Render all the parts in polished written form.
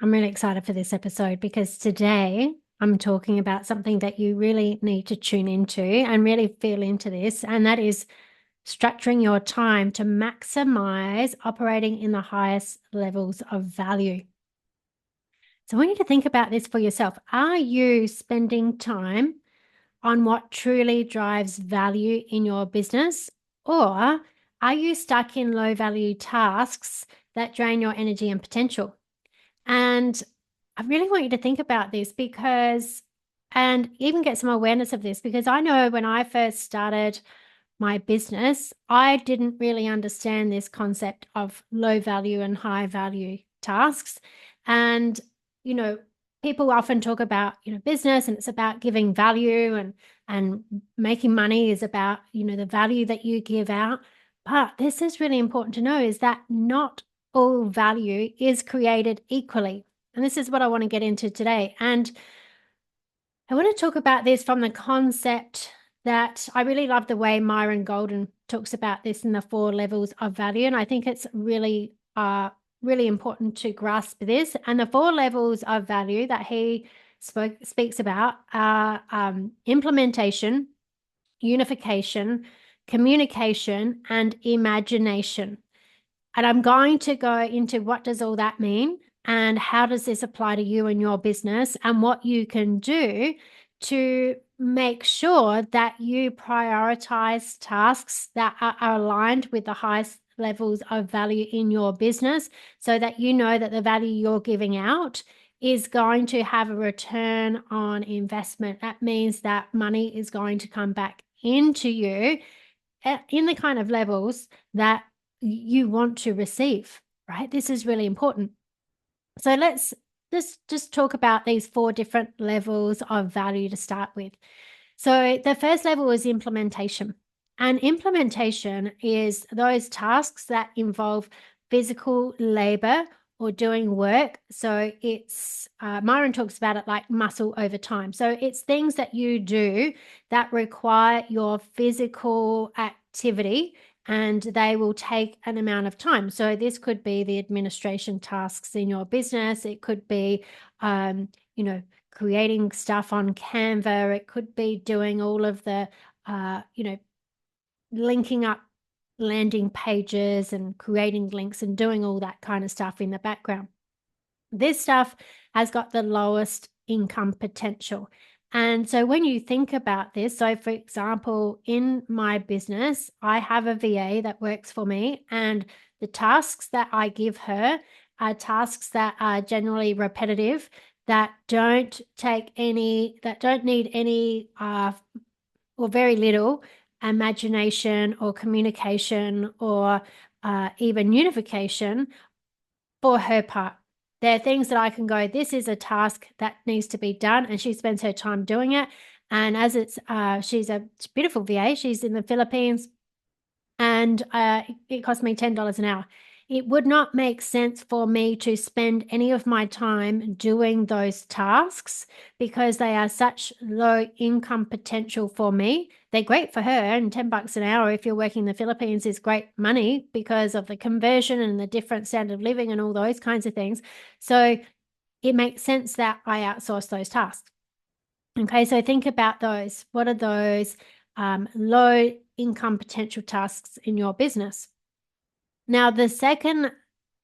I'm really excited for this episode because today I'm talking about something that you really need to tune into and really feel into this, and that is structuring your time to maximize operating in the highest levels of value. So I want you to think about this for yourself. Are you spending time on what truly drives value in your business, or are you stuck in low value tasks that drain your energy and potential? And I really want you to think about this and even get some awareness of this, because I know when I first started my business, I didn't really understand this concept of low value and high value tasks. And, you know, people often talk about, business, and it's about giving value, and making money is about, the value that you give out. But this is really important to know, is that not all value is created equally. And this is what I want to get into today. And I want to talk about this from the concept that I really love the way Myron Golden talks about this in the 4 levels of value. And I think it's really, really important to grasp this. And the 4 levels of value that he speaks about are implementation, unification, communication, and imagination. And I'm going to go into what does all that mean, and how does this apply to you and your business, and what you can do to make sure that you prioritize tasks that are aligned with the highest levels of value in your business, so that you know that the value you're giving out is going to have a return on investment. That means that money is going to come back into you in the kind of levels that you want to receive, right? This is really important. So let's just talk about these 4 different levels of value to start with. So the first level is implementation. And implementation is those tasks that involve physical labor or doing work. So it's, Myron talks about it like muscle over time. So it's things that you do that require your physical activity, and they will take an amount of time. So this could be the administration tasks in your business. It could be, creating stuff on Canva. It could be doing all of the, linking up landing pages and creating links and doing all that kind of stuff in the background. This stuff has got the lowest income potential. And so when you think about this, so for example, in my business, I have a VA that works for me, and the tasks that I give her are tasks that are generally repetitive, that don't need any or very little imagination or communication or even unification for her part. There are things that I can go, this is a task that needs to be done, and she spends her time doing it. And as she's a beautiful VA, she's in the Philippines, and it cost me $10 an hour. It would not make sense for me to spend any of my time doing those tasks, because they are such low income potential for me. They're great for her, and $10 an hour if you're working in the Philippines is great money because of the conversion and the different standard of living and all those kinds of things. So it makes sense that I outsource those tasks. Okay, so think about those. What are those low income potential tasks in your business? Now, the second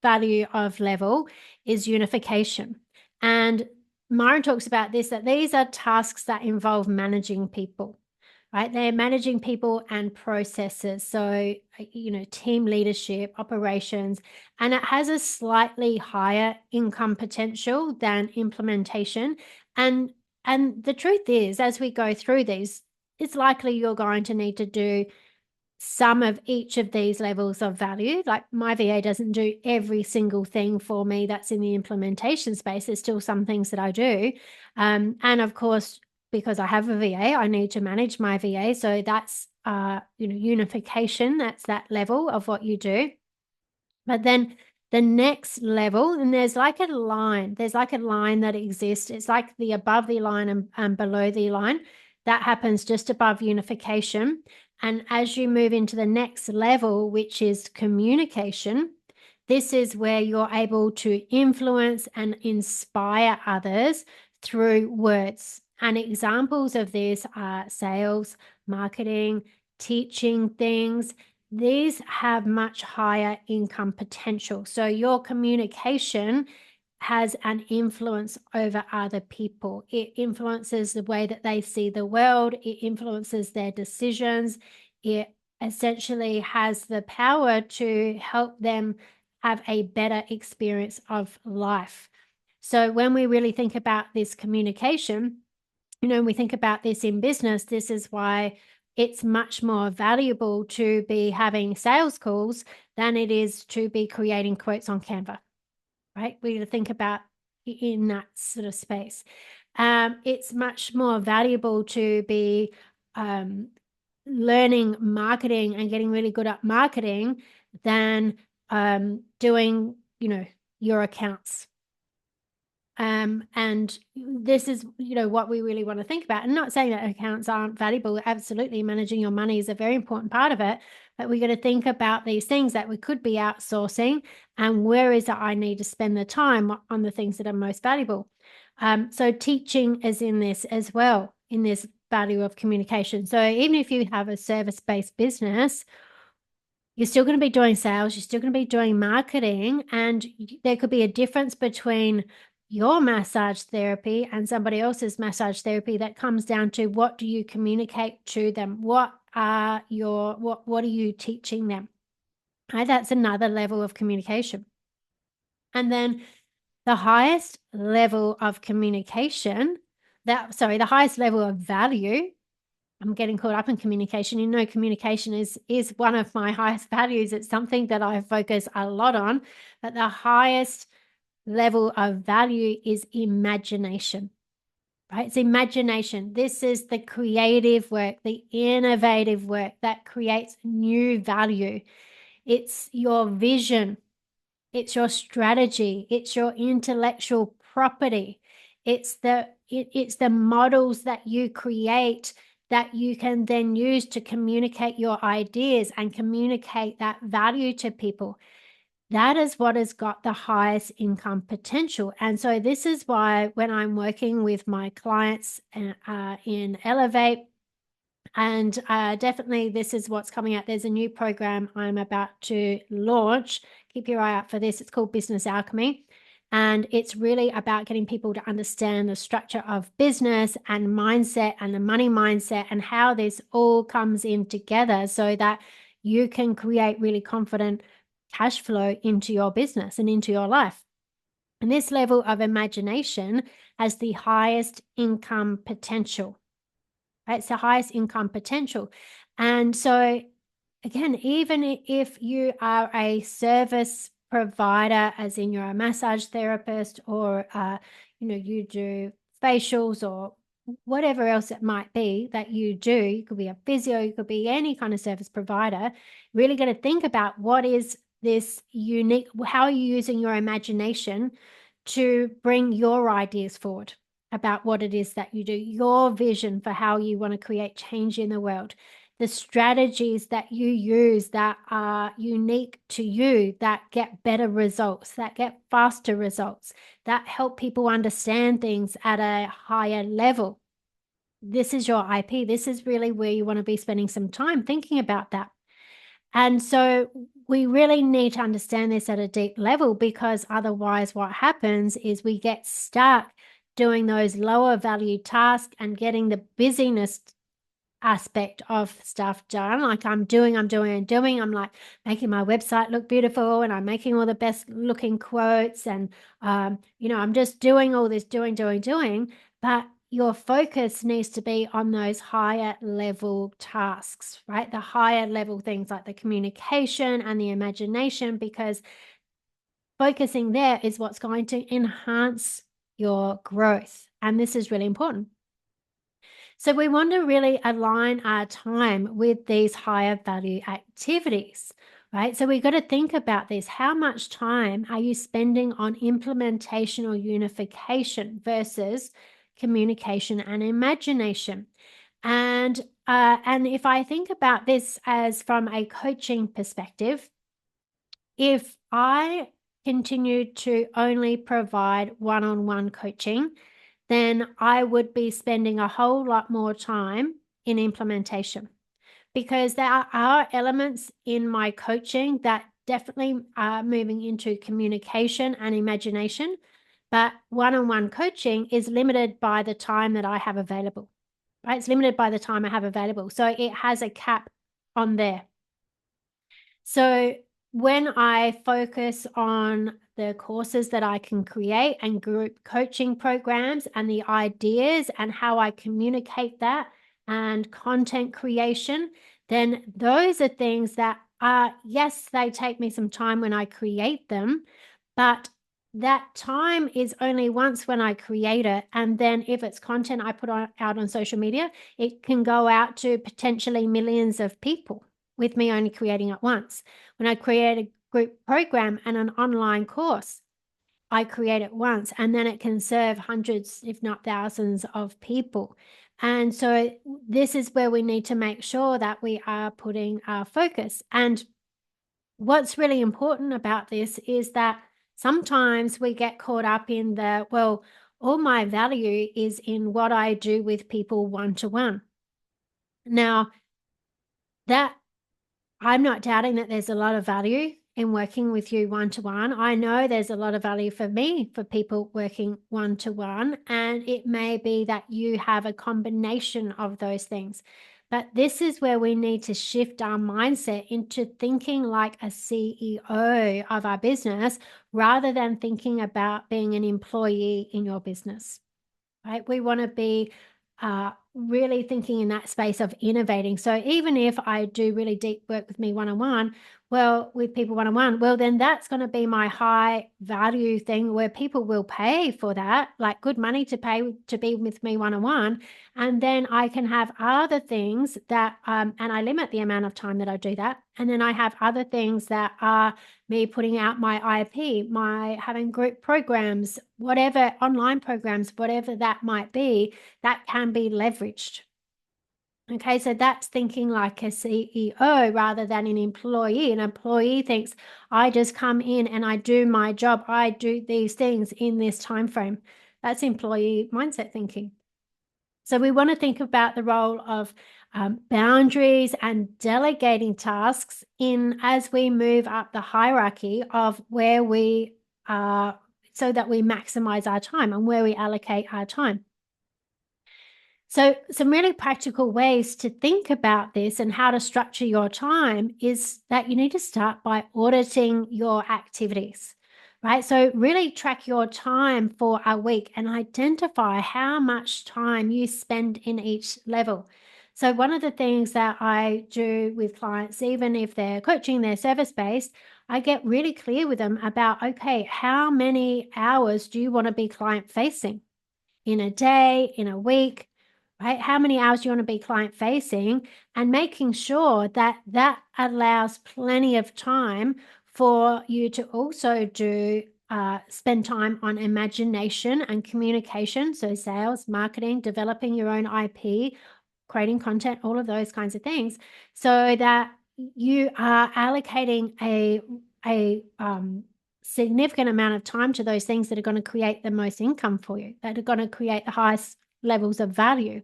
value of level is unification. And Myron talks about this, that these are tasks that involve managing people, right? They're managing people and processes. So, team leadership, operations, and it has a slightly higher income potential than implementation. And the truth is, as we go through these, it's likely you're going to need to do some of each of these levels of value. Like my VA doesn't do every single thing for me that's in the implementation space. There's still some things that I do. And of course, because I have a VA, I need to manage my VA. So that's, unification. That's that level of what you do. But then the next level, and there's like a line that exists. It's like the above the line and below the line. That happens just above unification. And as you move into the next level, which is communication, This is where you're able to influence and inspire others through words. And examples of this are sales, marketing, teaching things. These have much higher income potential. So your communication has an influence over other people. It influences the way that they see the world. It influences their decisions. It essentially has the power to help them have a better experience of life. So when we really think about this communication, we think about this in business, this is why it's much more valuable to be having sales calls than it is to be creating quotes on Canva, right? We got to think about in that sort of space. It's much more valuable to be learning marketing and getting really good at marketing than doing, your accounts. And this is, what we really want to think about. And not saying that accounts aren't valuable. Absolutely, managing your money is a very important part of it. But we got to think about these things that we could be outsourcing, and where is it I need to spend the time on the things that are most valuable. So teaching is in this as well, in this value of communication. So even if you have a service-based business, you're still going to be doing sales, you're still going to be doing marketing, and there could be a difference between your massage therapy and somebody else's massage therapy that comes down to what do you communicate to them? What are you teaching them? Right? That's another level of communication. And then the highest level of communication, the highest level of value, I'm getting caught up in communication. Communication is one of my highest values. It's something that I focus a lot on, but the highest level of value is imagination, right? It's imagination. This is the creative work, the innovative work that creates new value. It's your vision. It's your strategy. It's your intellectual property. It's the models that you create that you can then use to communicate your ideas and communicate that value to people. That is what has got the highest income potential. And so this is why when I'm working with my clients in Elevate, and definitely this is what's coming out. There's a new program I'm about to launch. Keep your eye out for this. It's called Business Alchemy. And it's really about getting people to understand the structure of business and mindset and the money mindset and how this all comes in together so that you can create really confident cash flow into your business and into your life. And this level of imagination has the highest income potential. Right? It's the highest income potential. And so again, even if you are a service provider, as in you're a massage therapist, or you do facials or whatever else it might be that you do, you could be a physio, you could be any kind of service provider, really got to think about what is this unique, how are you using your imagination to bring your ideas forward about what it is that you do, your vision for how you want to create change in the world, the strategies that you use that are unique to you, that get better results, that get faster results, that help people understand things at a higher level. This is your IP. This is really where you want to be spending some time thinking about that. And so we really need to understand this at a deep level, because otherwise what happens is we get stuck doing those lower value tasks and getting the busyness aspect of stuff done. Like I'm doing. I'm like making my website look beautiful, and I'm making all the best looking quotes, and I'm just doing all this, doing. But your focus needs to be on those higher level tasks, right? The higher level things like the communication and the imagination, because focusing there is what's going to enhance your growth. And this is really important. So we want to really align our time with these higher value activities, right? So we've got to think about this. How much time are you spending on implementation or unification versus communication and imagination? And if I think about this as from a coaching perspective, if I continued to only provide one-on-one coaching, then I would be spending a whole lot more time in implementation, because there are elements in my coaching that definitely are moving into communication and imagination, but one-on-one coaching is limited by the time that I have available, right? It's limited by the time I have available. So it has a cap on there. So when I focus on the courses that I can create and group coaching programs and the ideas and how I communicate that and content creation, then those are things that are, yes, they take me some time when I create them, but that time is only once when I create it. And then if it's content I put out on social media, it can go out to potentially millions of people with me only creating it once. When I create a group program and an online course, I create it once, and then it can serve hundreds, if not thousands of people. And so this is where we need to make sure that we are putting our focus. And what's really important about this is that sometimes we get caught up in the, well, all my value is in what I do with people one-to-one. Now, that I'm not doubting that there's a lot of value in working with you one-to-one. I know there's a lot of value for me for people working one-to-one, and it may be that you have a combination of those things. But this is where we need to shift our mindset into thinking like a CEO of our business rather than thinking about being an employee in your business, right? We want to be really thinking in that space of innovating. So even if I do really deep work with me one-on-one, well, with people one-on-one, well, then that's going to be my high value thing where people will pay for that, like good money to pay to be with me one-on-one. And then I can have other things that, and I limit the amount of time that I do that. And then I have other things that are me putting out my IP, my having group programs, whatever, online programs, whatever that might be, that can be leveraged. Okay, so that's thinking like a CEO rather than an employee. An employee thinks, I just come in and I do my job. I do these things in this time frame. That's employee mindset thinking. So we want to think about the role of boundaries and delegating tasks in as we move up the hierarchy of where we are, so that we maximize our time and where we allocate our time. So some really practical ways to think about this and how to structure your time is that you need to start by auditing your activities, right? So really track your time for a week and identify how much time you spend in each level. So one of the things that I do with clients, even if they're coaching, they're service-based, I get really clear with them about, okay, how many hours do you want to be client-facing in a day, in a week? Right? How many hours do you want to be client facing, and making sure that that allows plenty of time for you to also do spend time on imagination and communication. So sales, marketing, developing your own IP, creating content, all of those kinds of things, so that you are allocating a significant amount of time to those things that are going to create the most income for you, that are going to create the highest levels of value.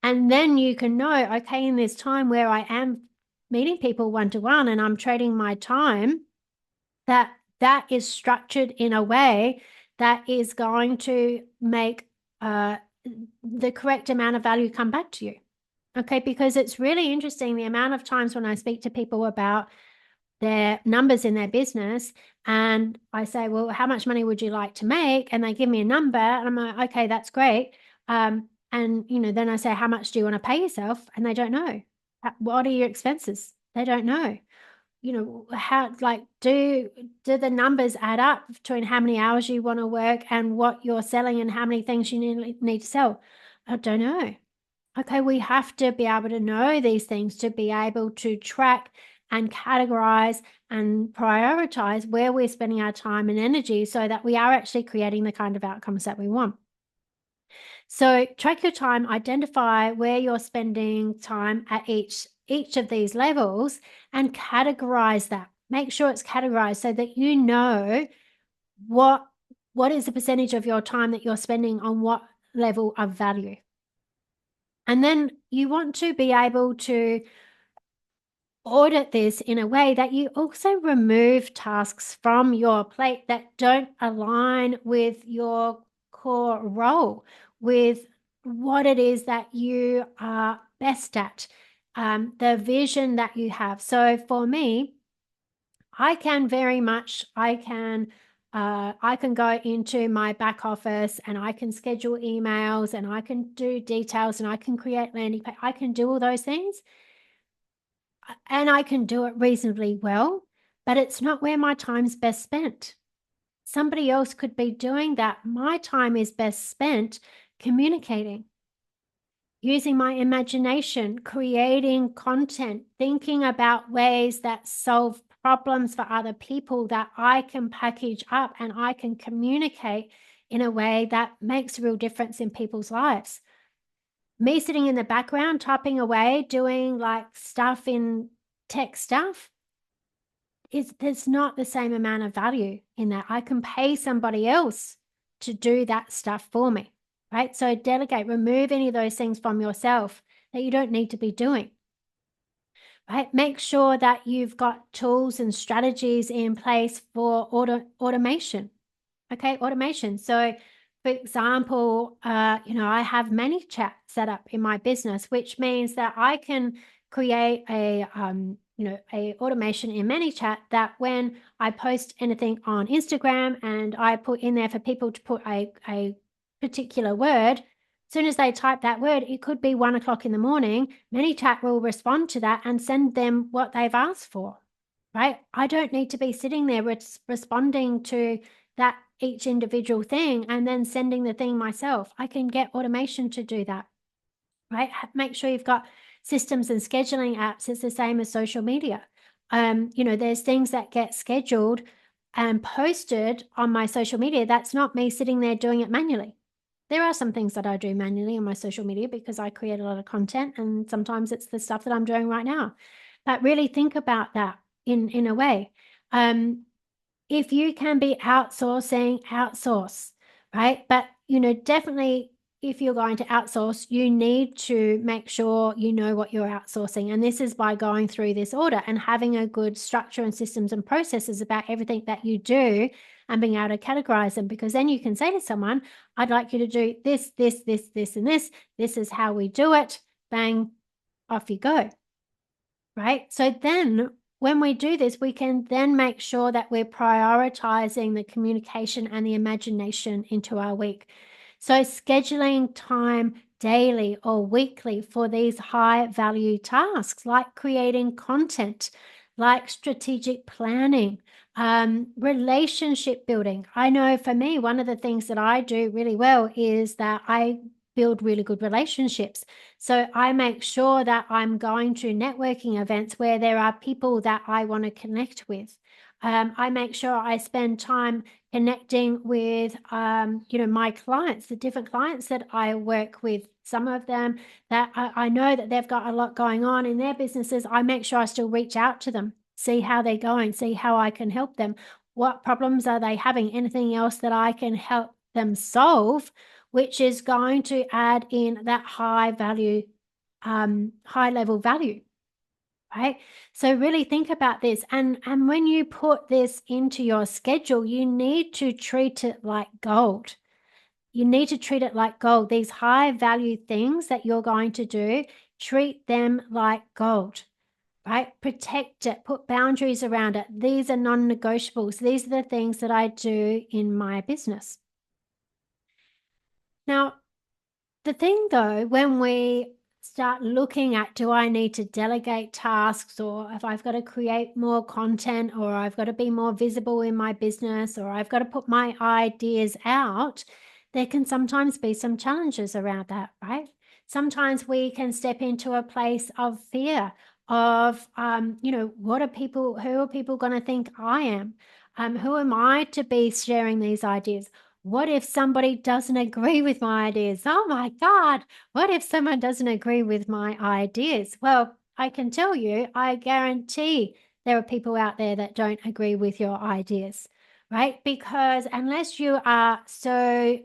And then you can know, okay, in this time where I am meeting people one-to-one and I'm trading my time, that is structured in a way that is going to make the correct amount of value come back to you. Okay, because it's really interesting the amount of times when I speak to people about their numbers in their business and I say, well, how much money would you like to make? And they give me a number and I'm like, okay, that's great. And, then I say, how much do you want to pay yourself? And they don't know. What are your expenses? They don't know. How, like, do the numbers add up between how many hours you want to work and what you're selling and how many things you need to sell? I don't know. Okay, we have to be able to know these things to be able to track and categorize and prioritize where we're spending our time and energy so that we are actually creating the kind of outcomes that we want. So track your time, identify where you're spending time at each of these levels and categorize that. Make sure it's categorized so that you know what is the percentage of your time that you're spending on what level of value. And then you want to be able to audit this in a way that you also remove tasks from your plate that don't align with your core role, with what it is that you are best at, the vision that you have. So for me, I can go into my back office and I can schedule emails and I can do details and I can create landing page. I can do all those things and I can do it reasonably well, but it's not where my time's best spent. Somebody else could be doing that. My time is best spent communicating, using my imagination, creating content, thinking about ways that solve problems for other people that I can package up and I can communicate in a way that makes a real difference in people's lives. Me sitting in the background, typing away, doing like stuff in tech stuff, there's not the same amount of value in that. I can pay somebody else to do that stuff for me, right? So delegate, remove any of those things from yourself that you don't need to be doing, right? Make sure that you've got tools and strategies in place for automation. Okay, automation. So for example, I have ManyChat set up in my business, which means that I can create a automation in ManyChat that when I post anything on Instagram and I put in there for people to put a particular word, as soon as they type that word, it could be 1 o'clock in the morning. ManyChat will respond to that and send them what they've asked for, right? I don't need to be sitting there responding to that each individual thing and then sending the thing myself. I can get automation to do that, right? Make sure you've got systems and scheduling apps. It's the same as social media. There's things that get scheduled and posted on my social media. That's not me sitting there doing it manually. There are some things that I do manually on my social media because I create a lot of content, and sometimes it's the stuff that I'm doing right now. But really think about that in a way. If you can be outsourcing, outsource, right? But, definitely if you're going to outsource, you need to make sure you know what you're outsourcing. And this is by going through this audit and having a good structure and systems and processes about everything that you do and being able to categorize them, because then you can say to someone, I'd like you to do this, this, this, this, and this. This is how we do it. Bang, off you go. Right? So then when we do this, we can then make sure that we're prioritizing the communication and the imagination into our week. So scheduling time daily or weekly for these high value tasks, like creating content, like strategic planning, relationship building. I know for me, one of the things that I do really well is that I build really good relationships. So I make sure that I'm going to networking events where there are people that I want to connect with. I make sure I spend time connecting with, my clients, the different clients that I work with. Some of them that I know that they've got a lot going on in their businesses. I make sure I still reach out to them, see how they're going, see how I can help them. What problems are they having? Anything else that I can help them solve, which is going to add in that high value, high level value, right? So really think about this. And when you put this into your schedule, you need to treat it like gold. You need to treat it like gold. These high value things that you're going to do, treat them like gold, right? Protect it, put boundaries around it. These are non-negotiables. These are the things that I do in my business. Now, the thing though, when we start looking at, do I need to delegate tasks, or if I've got to create more content, or I've got to be more visible in my business, or I've got to put my ideas out, there can sometimes be some challenges around that, right? Sometimes we can step into a place of fear of, who are people going to think I am? Who am I to be sharing these ideas? What if somebody doesn't agree with my ideas? Oh my God, what if someone doesn't agree with my ideas? Well, I can tell you, I guarantee there are people out there that don't agree with your ideas, right? Because unless you are so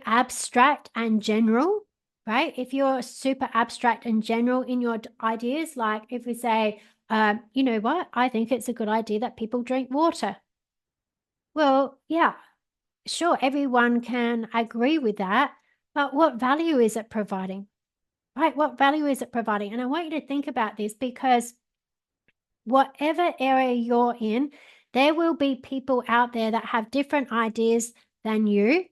abstract and general, right? If you're super abstract and general in your ideas, like if we say, you know what, I think it's a good idea that people drink water. Well, yeah, sure, everyone can agree with that, but what value is it providing? Right? What value is it providing? And I want you to think about this, because whatever area you're in, there will be people out there that have different ideas than you,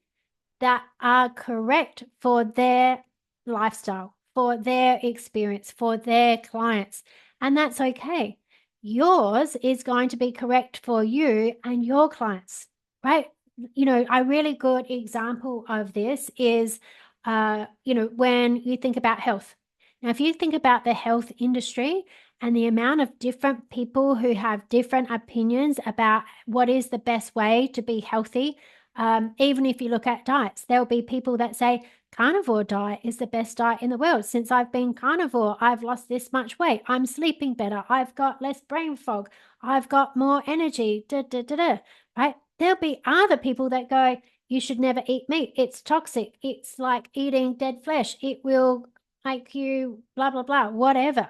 that are correct for their lifestyle, for their experience, for their clients. And that's okay. Yours is going to be correct for you and your clients, right? You know, a really good example of this is, when you think about health. Now, if you think about the health industry and the amount of different people who have different opinions about what is the best way to be healthy, even if you look at diets, there'll be people that say carnivore diet is the best diet in the world. Since I've been carnivore, I've lost this much weight. I'm sleeping better. I've got less brain fog. I've got more energy. Right? There'll be other people that go, you should never eat meat. It's toxic. It's like eating dead flesh. It will make you blah, blah, blah, whatever.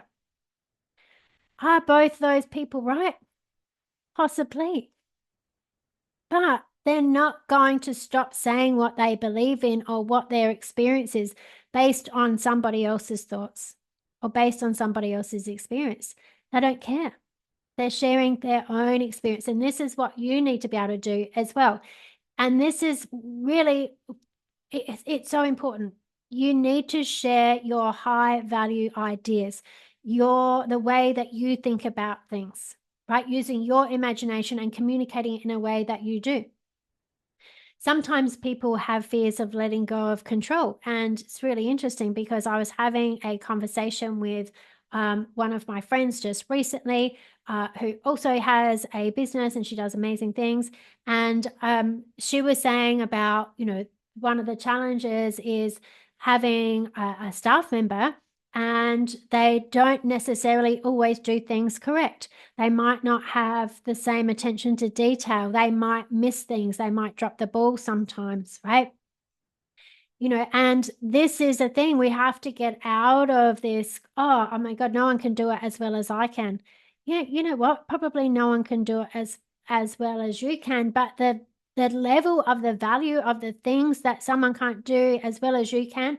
Are both those people right? Possibly. But they're not going to stop saying what they believe in or what their experience is based on somebody else's thoughts or based on somebody else's experience. They don't care. They're sharing their own experience. And this is what you need to be able to do as well. And this is really, it's so important. You need to share your high value ideas, the way that you think about things, right? Using your imagination and communicating it in a way that you do. Sometimes people have fears of letting go of control. And it's really interesting, because I was having a conversation with one of my friends just recently, who also has a business and she does amazing things. And she was saying about, one of the challenges is having a staff member, and they don't necessarily always do things correct. They might not have the same attention to detail. They might miss things. They might drop the ball sometimes, right? And this is a thing, we have to get out of this, oh my God, no one can do it as well as I can. Yeah, you know what? Probably no one can do it as well as you can, but the level of the value of the things that someone can't do as well as you can,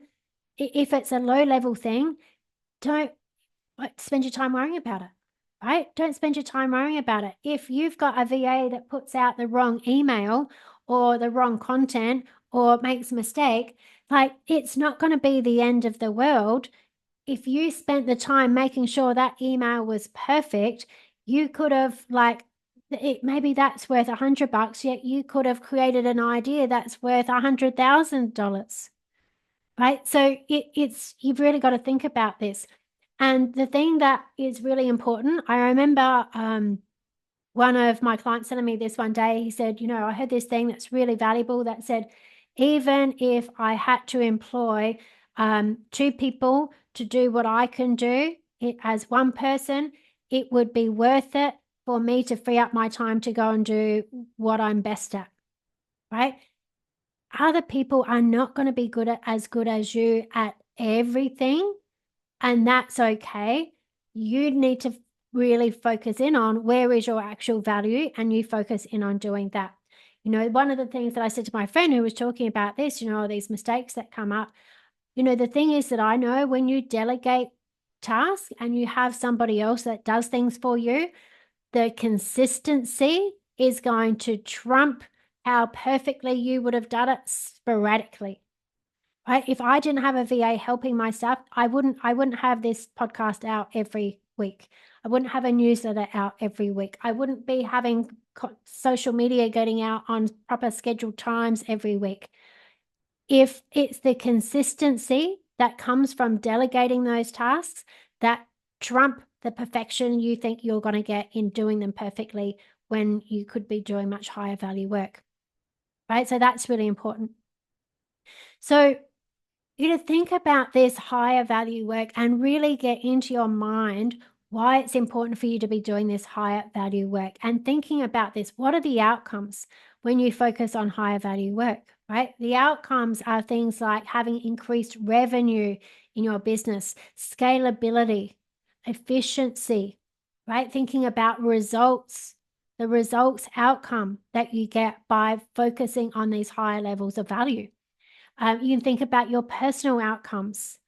if it's a low level thing, don't spend your time worrying about it, right? Don't spend your time worrying about it. If you've got a VA that puts out the wrong email or the wrong content or makes a mistake, like, it's not going to be the end of the world. If you spent the time making sure that email was perfect, you could have, maybe that's worth $100, yet you could have created an idea that's worth $100,000. Right. So you've really got to think about this. And the thing that is really important, I remember one of my clients telling me this one day. He said, I heard this thing that's really valuable that said, even if I had to employ two people to do what I can do as one person, it would be worth it for me to free up my time to go and do what I'm best at. Right? Other people are not going to be as good as you at everything, and that's okay. You need to really focus in on where is your actual value, and you focus in on doing that. One of the things that I said to my friend who was talking about this, all these mistakes that come up, the thing is that I know when you delegate tasks and you have somebody else that does things for you, the consistency is going to trump how perfectly you would have done it sporadically. Right? If I didn't have a VA helping my staff, I wouldn't have this podcast out every week. I wouldn't have a newsletter out every week. I wouldn't be having social media getting out on proper scheduled times every week. If it's the consistency that comes from delegating those tasks that trump the perfection you think you're going to get in doing them perfectly, when you could be doing much higher value work, right? So that's really important. So you to think about this higher value work and really get into your mind, why it's important for you to be doing this higher value work and thinking about this. What are the outcomes when you focus on higher value work, right? The outcomes are things like having increased revenue in your business, scalability, efficiency, right? Thinking about results, the results outcome that you get by focusing on these higher levels of value. You can think about your personal outcomes,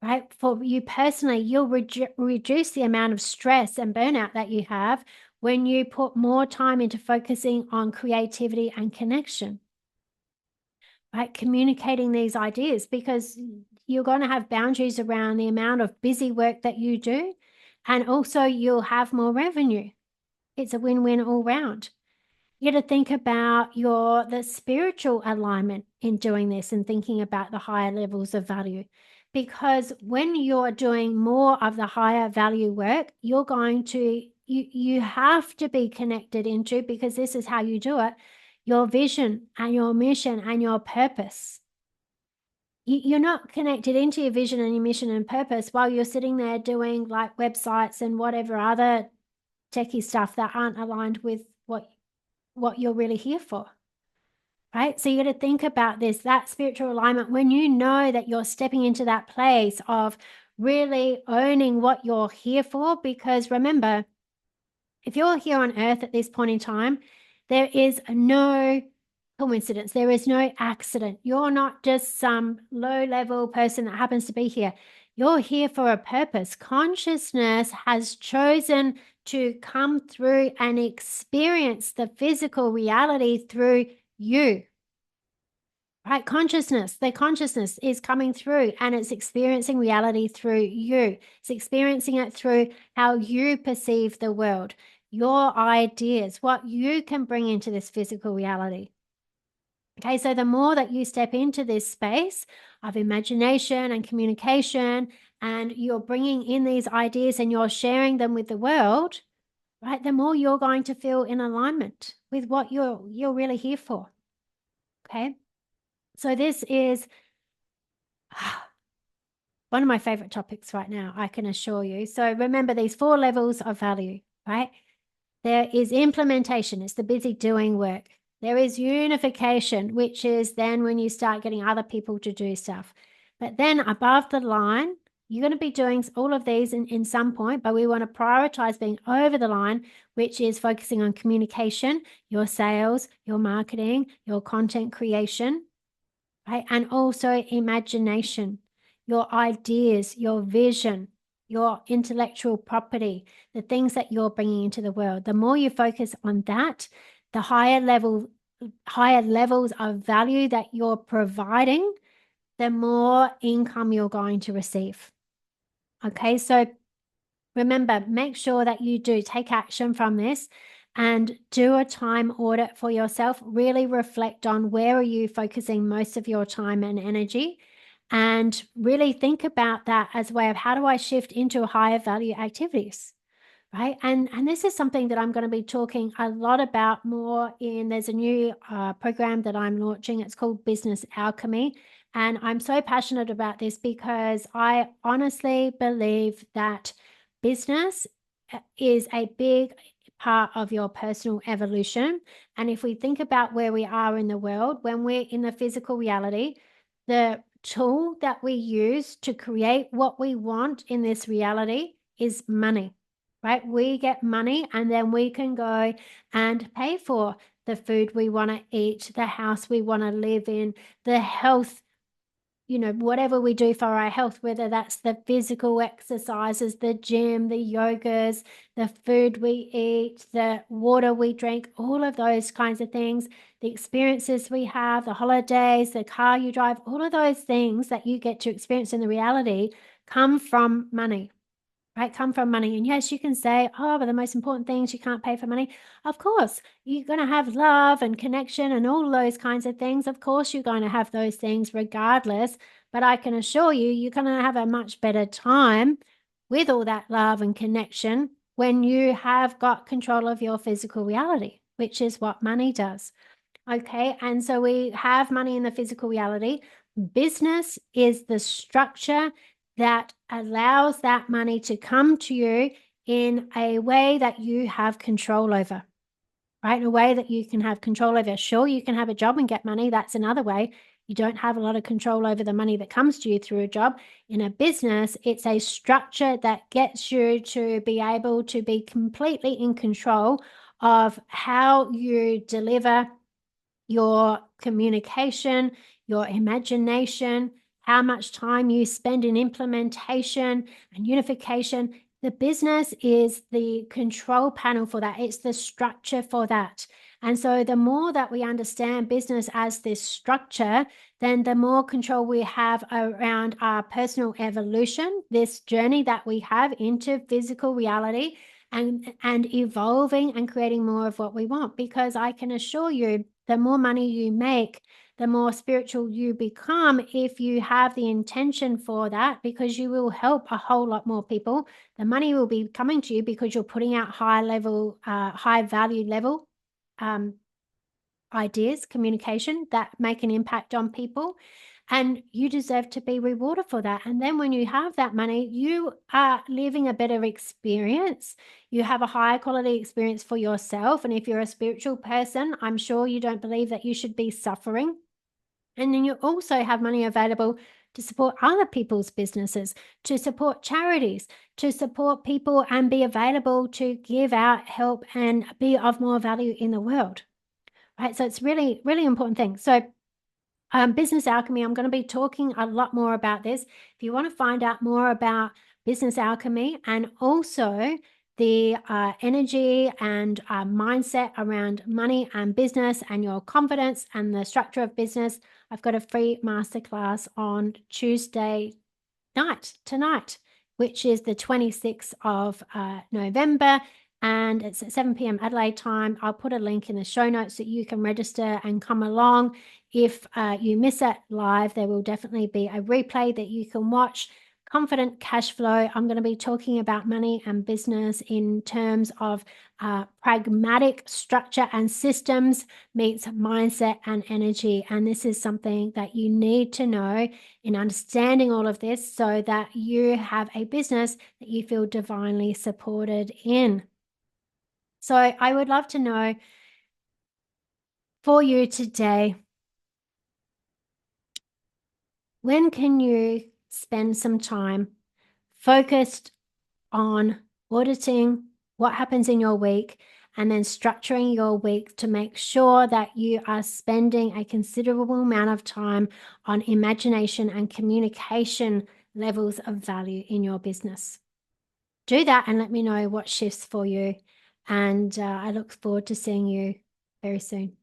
right? For you personally, you'll reduce the amount of stress and burnout that you have when you put more time into focusing on creativity and connection, right? Communicating these ideas, because you're going to have boundaries around the amount of busy work that you do. And also you'll have more revenue. It's a win-win all round. You got to think about the spiritual alignment in doing this and thinking about the higher levels of value. Because when you're doing more of the higher value work, you're going to, you have to be connected into, because this is how you do it, your vision and your mission and your purpose. You're not connected into your vision and your mission and purpose while you're sitting there doing like websites and whatever other techie stuff that aren't aligned with what you're really here for, right? So you got to think about this, that spiritual alignment, when you know that you're stepping into that place of really owning what you're here for. Because remember, if you're here on earth at this point in time, there is no coincidence. There is no accident. You're not just some low-level person that happens to be here. You're here for a purpose. Consciousness has chosen to come through and experience the physical reality through you, right? The consciousness is coming through and it's experiencing reality through you. It's experiencing it through how you perceive the world, your ideas, what you can bring into this physical reality. Okay, so the more that you step into this space of imagination and communication, and you're bringing in these ideas and you're sharing them with the world, right, the more you're going to feel in alignment with what you're really here for. Okay, so this is one of my favorite topics right now, I can assure you. So remember these 4 levels of value, right? There is implementation, it's the busy doing work. There is unification, which is then when you start getting other people to do stuff. But then above the line, you're going to be doing all of these in some point, but we want to prioritize being over the line, which is focusing on communication, your sales, your marketing, your content creation, right? And also imagination, your ideas, your vision, your intellectual property, the things that you're bringing into the world. The more you focus on that, the higher levels of value that you're providing, the more income you're going to receive. Okay, so remember, make sure that you do take action from this and do a time audit for yourself. Really reflect on where are you focusing most of your time and energy, and really think about that as a way of how do I shift into higher value activities, right? And this is something that I'm going to be talking a lot about more in, there's a new program that I'm launching. It's called Business Alchemy. And I'm so passionate about this because I honestly believe that business is a big part of your personal evolution. And if we think about where we are in the world, when we're in the physical reality, the tool that we use to create what we want in this reality is money, right? We get money and then we can go and pay for the food we want to eat, the house we want to live in, the health, whatever we do for our health, whether that's the physical exercises, the gym, the yogas, the food we eat, the water we drink, all of those kinds of things, the experiences we have, the holidays, the car you drive, all of those things that you get to experience in the reality come from money. Right, come from money. And yes, you can say, oh, but the most important things, you can't pay for money. Of course, you're going to have love and connection and all those kinds of things. Of course, you're going to have those things regardless. But I can assure you, you're going to have a much better time with all that love and connection when you have got control of your physical reality, which is what money does. Okay, and so we have money in the physical reality. Business is the structure that allows that money to come to you in a way that you have control over, right? In a way that you can have control over. Sure, you can have a job and get money. That's another way. You don't have a lot of control over the money that comes to you through a job. In a business, it's a structure that gets you to be able to be completely in control of how you deliver your communication, your imagination, how much time you spend in implementation and unification. The business is the control panel for that. It's the structure for that. And so the more that we understand business as this structure, then the more control we have around our personal evolution, this journey that we have into physical reality, and evolving and creating more of what we want. Because I can assure you, the more money you make, the more spiritual you become if you have the intention for that, because you will help a whole lot more people. The money will be coming to you because you're putting out high value level ideas, communication that make an impact on people. And you deserve to be rewarded for that. And then when you have that money, you are living a better experience. You have a higher quality experience for yourself. And if you're a spiritual person, I'm sure you don't believe that you should be suffering. And then you also have money available to support other people's businesses, to support charities, to support people, and be available to give out help and be of more value in the world. Right. So it's really, really important thing. So business alchemy, I'm going to be talking a lot more about this. If you want to find out more about business alchemy and also the energy and mindset around money and business and your confidence and the structure of business, I've got a free masterclass on Tuesday tonight, which is the 26th of November. And it's at 7 p.m. Adelaide time. I'll put a link in the show notes that you can register and come along. If you miss it live, there will definitely be a replay that you can watch. Confident cash flow. I'm going to be talking about money and business in terms of pragmatic structure and systems meets mindset and energy. And this is something that you need to know in understanding all of this so that you have a business that you feel divinely supported in. So I would love to know for you today, when can you spend some time focused on auditing what happens in your week and then structuring your week to make sure that you are spending a considerable amount of time on imagination and communication levels of value in your business? Do that and let me know what shifts for you. And I look forward to seeing you very soon.